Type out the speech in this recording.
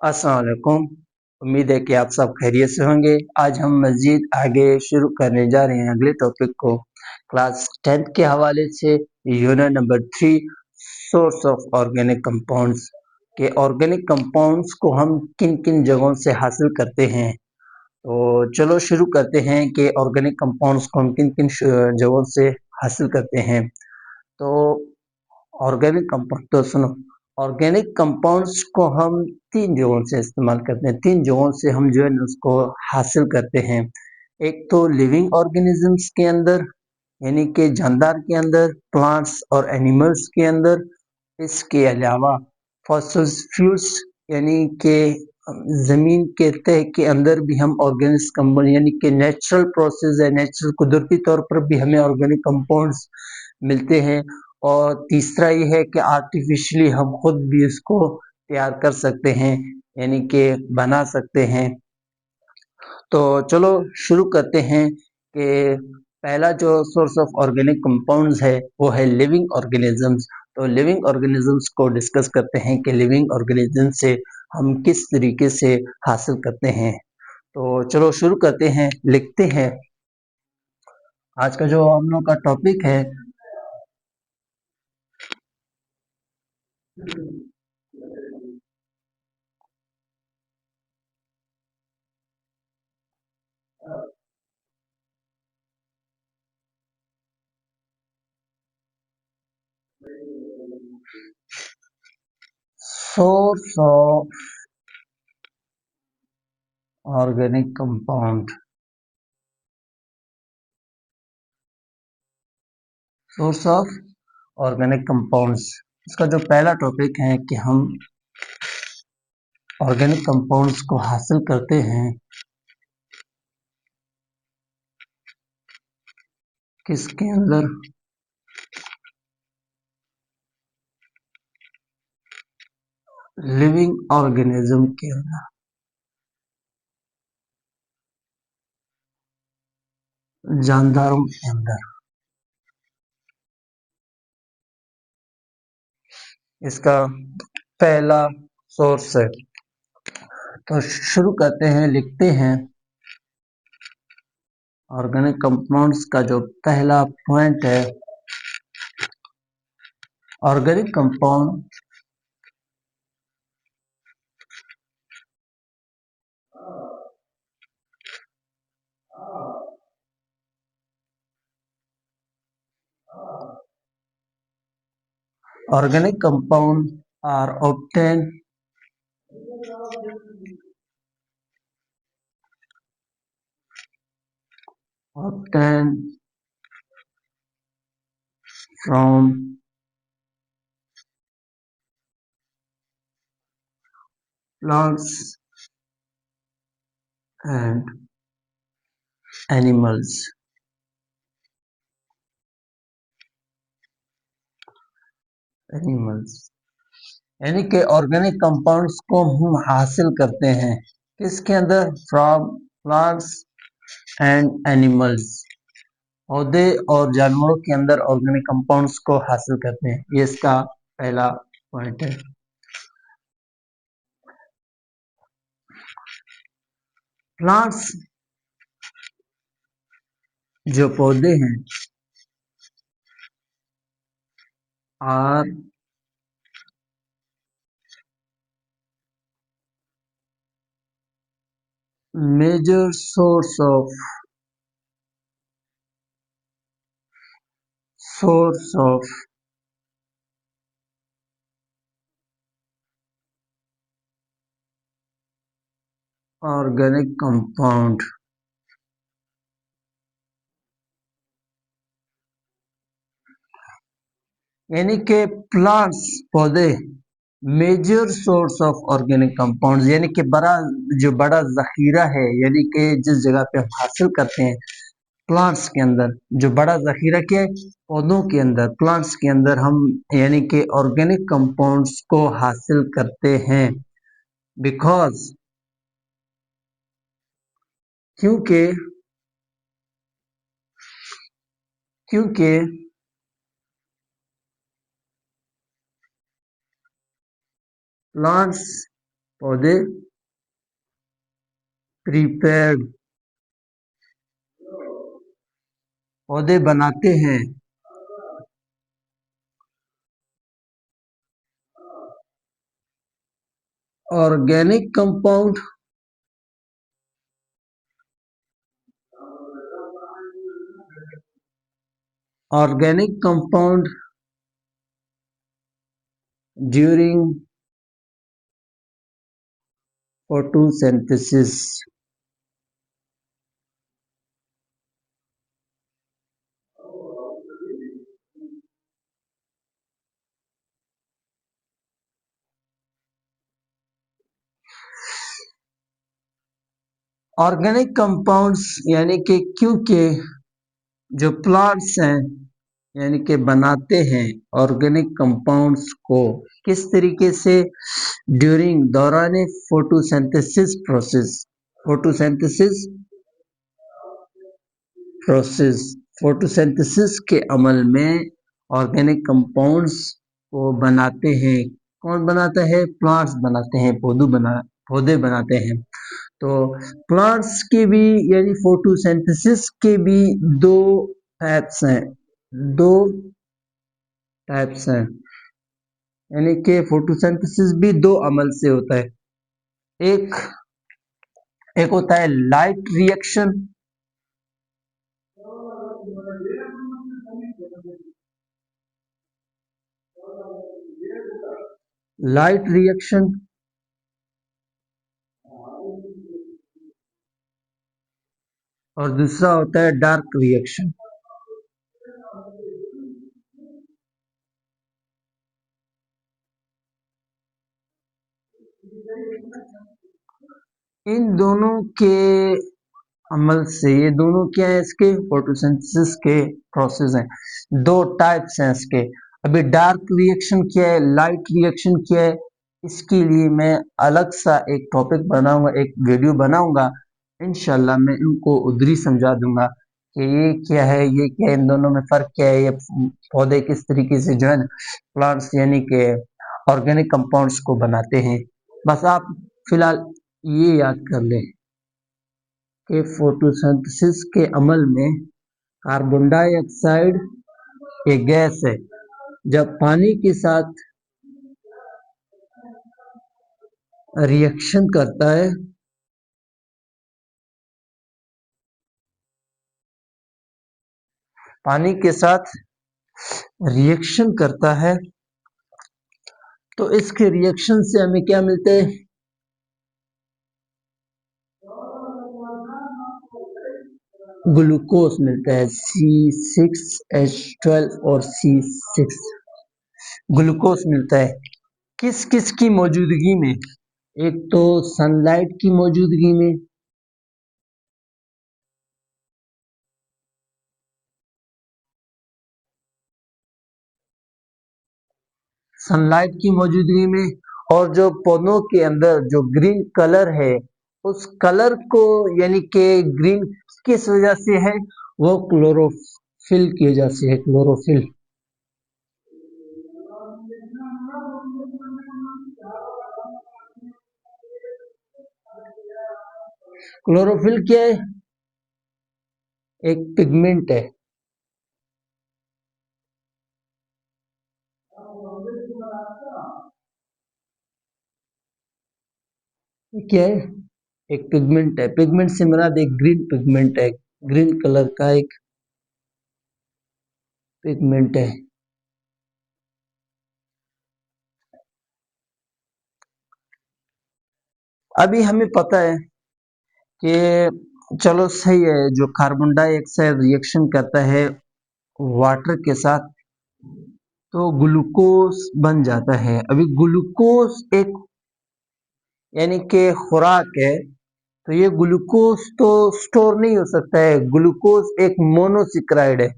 अस्सलाम वालेकुम। उम्मीद है कि आप सब खैरियत से होंगे। आज हम मज़ीद आगे शुरू करने जा रहे हैं अगले टॉपिक को क्लास 10th के हवाले से। Unit number 3 source of organic compounds के ऑर्गेनिक कंपाउंड्स को हम किन किन जगहों से हासिल करते हैं। तो चलो शुरू करते हैं कि ऑर्गेनिक कंपाउंड्स को हम किन किन जगहों से हासिल करते हैं। तो ऑर्गेनिक कंपाउंड तो सुनो, ऑर्गेनिक कंपाउंड्स को हम तीन जगहों से इस्तेमाल करते हैं, तीन जगहों से हम जो है ना उसको हासिल करते हैं। एक तो लिविंग ऑर्गेनिजम्स के अंदर, यानी कि जानदार के अंदर, प्लांट्स और एनिमल्स के अंदर। इसके अलावा फॉसिल फ्यूल्स, यानी कि ज़मीन के तह के अंदर भी हम ऑर्गेनिक कंपाउंड, यानी कि नेचुरल प्रोसेस है, नेचुरल कुदरती तौर पर भी हमें ऑर्गेनिक कंपाउंड्स मिलते हैं। और तीसरा ये है कि आर्टिफिशियली हम खुद भी इसको तैयार कर सकते हैं, यानी कि बना सकते हैं। तो चलो शुरू करते हैं कि पहला जो सोर्स ऑफ ऑर्गेनिक कंपाउंड्स है वो है लिविंग ऑर्गेनिजम्स। तो लिविंग ऑर्गेनिजम्स को डिस्कस करते हैं कि लिविंग ऑर्गेनिज्म से हम किस तरीके से हासिल करते हैं। तो चलो शुरू करते हैं, लिखते हैं। आज का जो हम लोग का टॉपिक है source of organic compound. Source of organic compounds, इसका जो पहला टॉपिक है कि हम ऑर्गेनिक कंपाउंड्स को हासिल करते हैं किसके अंदर, लिविंग ऑर्गेनिज्म के अंदर, जानदारों के अंदर। इसका पहला सोर्स है। तो शुरू करते हैं, लिखते हैं। ऑर्गेनिक कंपाउंड्स का जो पहला पॉइंट है, organic compound organic compounds are obtained from plants and animals। Animals यानी कि ऑर्गेनिक कंपाउंड्स को हम हासिल करते हैं किसके अंदर, फ्रॉम प्लांट्स एंड एनिमल्स। पौधे और जानवरों के अंदर ऑर्गेनिक कंपाउंड्स को हासिल करते हैं, ये इसका पहला पॉइंट है। प्लांट्स, जो पौधे हैं, are major source of organic compound. यानी कि प्लांट्स, पौधे major source of organic compounds, यानी कि बड़ा जखीरा है, यानी कि जिस जगह पे हम हासिल करते हैं प्लांट्स के अंदर, जो बड़ा जखीरा के पौधों के अंदर, प्लांट्स के अंदर हम यानी कि ऑर्गेनिक कंपाउंड्स को हासिल करते हैं। बिकॉज, क्योंकि क्योंकि प्लांट्स पौधे प्रिपेयर्ड पौधे बनाते हैं। Organic compound organic compound during photosynthesis. Organic compounds यानी कि क्योंकि जो प्लांट्स हैं यानी कि बनाते हैं ऑर्गेनिक कंपाउंड्स को किस तरीके से, ड्यूरिंग दौरान फोटोसिंथेसिस प्रोसेस फोटोसिंथेसिस के अमल में ऑर्गेनिक कंपाउंड्स को बनाते हैं। कौन बनाता है? प्लांट्स बनाते हैं, पौधे बनाते हैं। तो प्लांट्स के भी यानी फोटोसिंथेसिस के भी दो टाइप्स हैं दो टाइप्स हैं यानी कि फोटोसिंथेसिस भी दो अमल से होता है। एक एक होता है लाइट रिएक्शन, लाइट रिएक्शन और दूसरा होता है डार्क रिएक्शन। इन दोनों के अमल से, ये दोनों क्या है, इसके फोटोसिंथेसिस के प्रोसेस हैं। दो टाइप्स हैं इसके। अभी डार्क रिएक्शन क्या है, लाइट रिएक्शन क्या है, इसके लिए मैं अलग सा एक टॉपिक बनाऊंगा, एक वीडियो बनाऊंगा। इंशाल्लाह मैं इनको उधर ही समझा दूंगा कि ये क्या है, ये क्या है, इन दोनों में फर्क क्या है, ये पौधे किस तरीके से जो है प्लांट्स यानी कि ऑर्गेनिक कंपाउंड्स को बनाते हैं। बस आप फिलहाल ये याद कर लें कि फोटोसिंथेसिस के अमल में कार्बन डाइऑक्साइड एक गैस है, जब पानी के साथ रिएक्शन करता है पानी के साथ रिएक्शन करता है तो इसके रिएक्शन से हमें क्या मिलता है? ग्लूकोज मिलता है, C6H12 और C6 ग्लूकोज मिलता है। किस किस की मौजूदगी में? एक तो सनलाइट की मौजूदगी में, सनलाइट की मौजूदगी में और जो पौधों के अंदर जो ग्रीन कलर है उस कलर को यानी कि ग्रीन किस वजह से है? वो क्लोरोफिल की वजह से है। क्लोरोफिल क्या है? एक पिगमेंट है। क्या है? एक पिगमेंट है। पिगमेंट से मुराद एक ग्रीन पिगमेंट है, ग्रीन कलर का एक पिगमेंट है। अभी हमें पता है कि चलो सही है, जो कार्बन डाइऑक्साइड रिएक्शन करता है वाटर के साथ तो ग्लूकोज बन जाता है। अभी ग्लूकोज एक यानी कि खुराक है, तो ये ग्लूकोज तो स्टोर नहीं हो सकता है। ग्लूकोज एक मोनोसिक्राइड है,